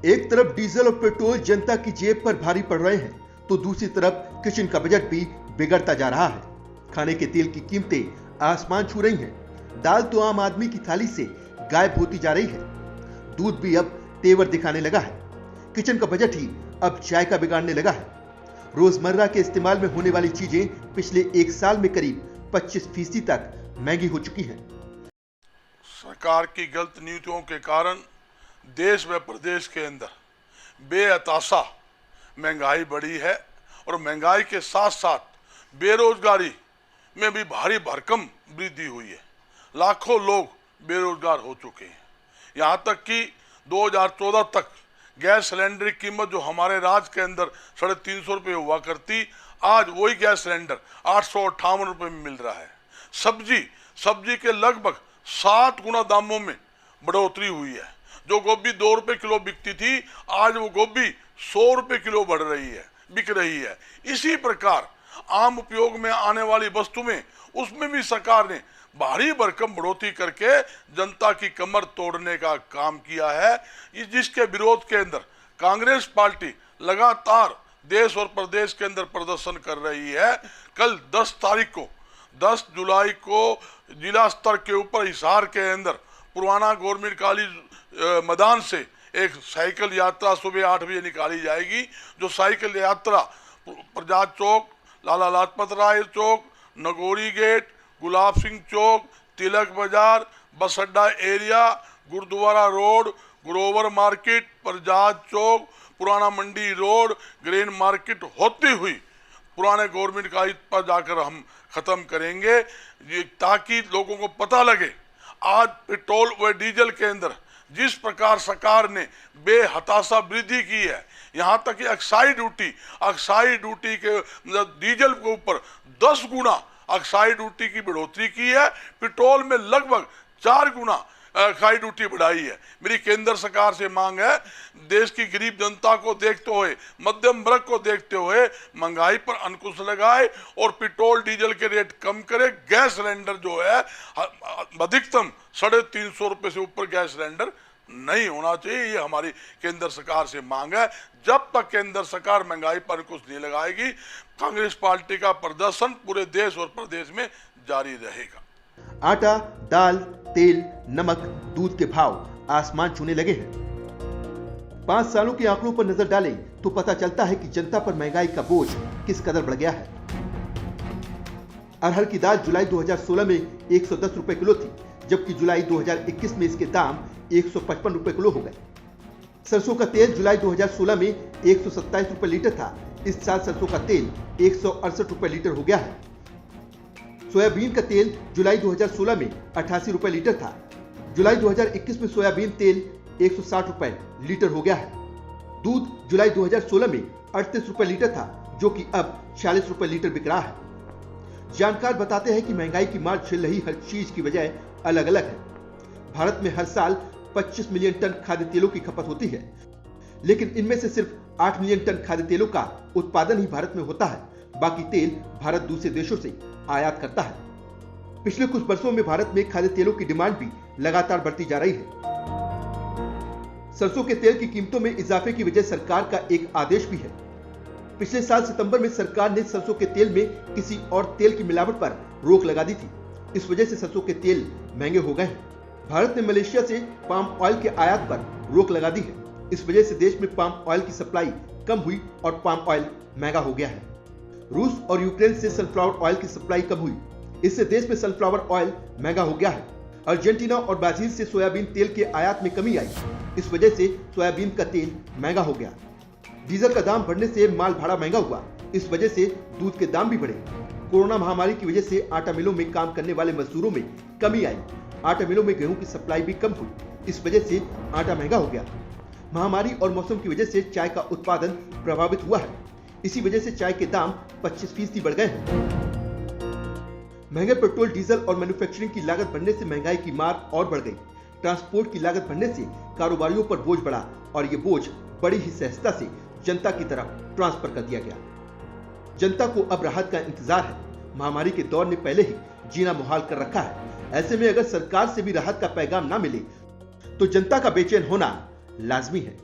एक तरफ डीजल और पेट्रोल जनता की जेब पर भारी पड़ रहे हैं, तो दूसरी तरफ किचन का बजट भी बिगड़ता जा रहा है। खाने के तेल की कीमतें आसमान छू रही हैं। दाल तो आम आदमी की थाली से गायब होती जा रही है। दूध भी अब तेवर दिखाने लगा है। किचन का बजट ही अब चाय का बिगाड़ने लगा है। रोजमर्रा के इस्तेमाल में होने वाली चीजें पिछले एक साल में करीब 25% तक महंगी हो चुकी हैं। सरकार की गलत नीतियों के कारण देश व प्रदेश के अंदर बेअताशा महंगाई बढ़ी है और महंगाई के साथ साथ बेरोजगारी में भी भारी भरकम वृद्धि हुई है। लाखों लोग बेरोजगार हो चुके हैं। यहाँ तक कि 2014 तक गैस सिलेंडर की कीमत जो हमारे राज्य के अंदर 350 रुपये हुआ करती, आज वही गैस सिलेंडर 858 रुपये में मिल रहा है। सब्जी के लगभग 7 गुना दामों में बढ़ोतरी हुई है। जो गोभी 2 रुपये किलो बिकती थी, आज वो गोभी 100 रुपये किलो बिक रही है। इसी प्रकार आम उपयोग में आने वाली वस्तु में उसमें भी सरकार ने भारी भरकम बढ़ोतरी करके जनता की कमर तोड़ने का काम किया है, जिसके विरोध के अंदर कांग्रेस पार्टी लगातार देश और प्रदेश के अंदर प्रदर्शन कर रही है। कल 10 जुलाई को जिला स्तर के ऊपर हिसार के अंदर पुराना गवर्नमेंट कॉलेज मैदान से एक साइकिल यात्रा सुबह 8 बजे निकाली जाएगी। जो साइकिल यात्रा प्रजात चौक, लाला लाजपत राय चौक, नगोरी गेट, गुलाब सिंह चौक, तिलक बाजार, बस अड्डा area, Gurudwara road, Grover market, Prajat Chowk, पुराना मंडी रोड, ग्रेन मार्केट होती हुई पुराने गवर्नमेंट कॉलेज पर जाकर हम खत्म करेंगे, ताकि लोगों को पता लगे आज पेट्रोल व डीजल के अंदर जिस प्रकार सरकार ने बेहताशा वृद्धि की है। यहाँ तक कि अक्साइड ड्यूटी के डीजल के ऊपर 10 गुना अक्साइड ड्यूटी की बढ़ोतरी की है। पेट्रोल में लगभग 4 गुना अक्साइड ड्यूटी बढ़ाई है। मेरी केंद्र सरकार से मांग है, देश की गरीब जनता को देखते हुए, मध्यम वर्ग को देखते हुए महंगाई पर अंकुश लगाए और पेट्रोल डीजल के रेट कम करे। गैस सिलेंडर जो है अधिकतम 350 रुपये से ऊपर गैस सिलेंडर नहीं होना चाहिए। ये हमारी केंद्र सरकार से मांग है। जब तक केंद्र सरकार महंगाई पर अंकुश नहीं लगाएगी, कांग्रेस पार्टी का प्रदर्शन पूरे देश और प्रदेश में जारी रहेगा। आटा, दाल, तेल, नमक, दूध के भाव आसमान छूने लगे हैं। 5 सालों के आंकड़ों पर नजर डालें तो पता चलता है कि जनता पर महंगाई का बोझ किस कदर बढ़ गया है। अरहर की दाल जुलाई 2016 में 110 रुपए किलो थी, जबकि जुलाई 2021 में इसके दाम 155 रुपए किलो हो गए। सरसों का तेल जुलाई 2016 में 127 रुपए लीटर था। इस साल सरसों का तेल 168 रुपए लीटर हो गया है। सोयाबीन का तेल जुलाई 2016 में 88 रुपए लीटर था। जुलाई 2021 में सोयाबीन तेल 160 रुपए लीटर हो गया है। दूध जुलाई 2016 में 38 रुपए लीटर था, जो कि अब 40 रुपए लीटर बिक रहा है। जानकार बताते हैं कि महंगाई की मार झेल रही हर चीज की वजह अलग अलग है। भारत में हर साल 25 मिलियन टन खाद्य तेलों की खपत होती है, लेकिन इनमें से सिर्फ 8 मिलियन टन खाद्य तेलों का उत्पादन ही भारत में होता है। बाकी तेल भारत दूसरे देशों से आयात करता है। पिछले कुछ वर्षों में भारत में खाद्य तेलों की डिमांड भी लगातार बढ़ती जा रही है। सरसों के तेल की कीमतों में इजाफे की वजह सरकार का एक आदेश भी है। पिछले साल सितंबर में सरकार ने सरसों के तेल में किसी और तेल की मिलावट पर रोक लगा दी थी। इस वजह से सरसों के तेल महंगे हो गए हैं। भारत ने मलेशिया से पाम ऑयल के आयात पर रोक लगा दी है। इस वजह से देश में पाम ऑयल की सप्लाई कम हुई और पाम ऑयल महंगा हो गया है। रूस और यूक्रेन से सनफ्लावर ऑयल की सप्लाई कम हुई, इससे देश में सनफ्लावर ऑयल महंगा हो गया है। अर्जेंटीना और ब्राजील से सोयाबीन तेल के आयात में कमी आई, इस वजह से सोयाबीन का तेल महंगा हो गया। डीजल का दाम बढ़ने से माल भाड़ा महंगा हुआ, इस वजह से दूध के दाम भी बढ़े। कोरोना महामारी की वजह से आटा मिलों में काम करने वाले मजदूरों में कमी आई। आटा मिलों में गेहूं की सप्लाई भी कम हुई, इस वजह से आटा महंगा हो गया। महामारी और मौसम की वजह से चाय का उत्पादन प्रभावित हुआ है, इसी वजह से चाय के दाम 25% बढ़ गए हैं। महंगे पेट्रोल, डीजल और मैन्युफैक्चरिंग की लागत बढ़ने से महंगाई की मार और बढ़ गई। ट्रांसपोर्ट की लागत बढ़ने से कारोबारियों पर बोझ बढ़ा और ये बोझ बड़ी ही सहजता से जनता की तरफ ट्रांसफर कर दिया गया। जनता को अब राहत का इंतजार है। महामारी के दौर ने पहले ही जीना मुहाल कर रखा है। ऐसे में अगर सरकार से भी राहत का पैगाम ना मिले तो जनता का बेचैन होना लाजमी है।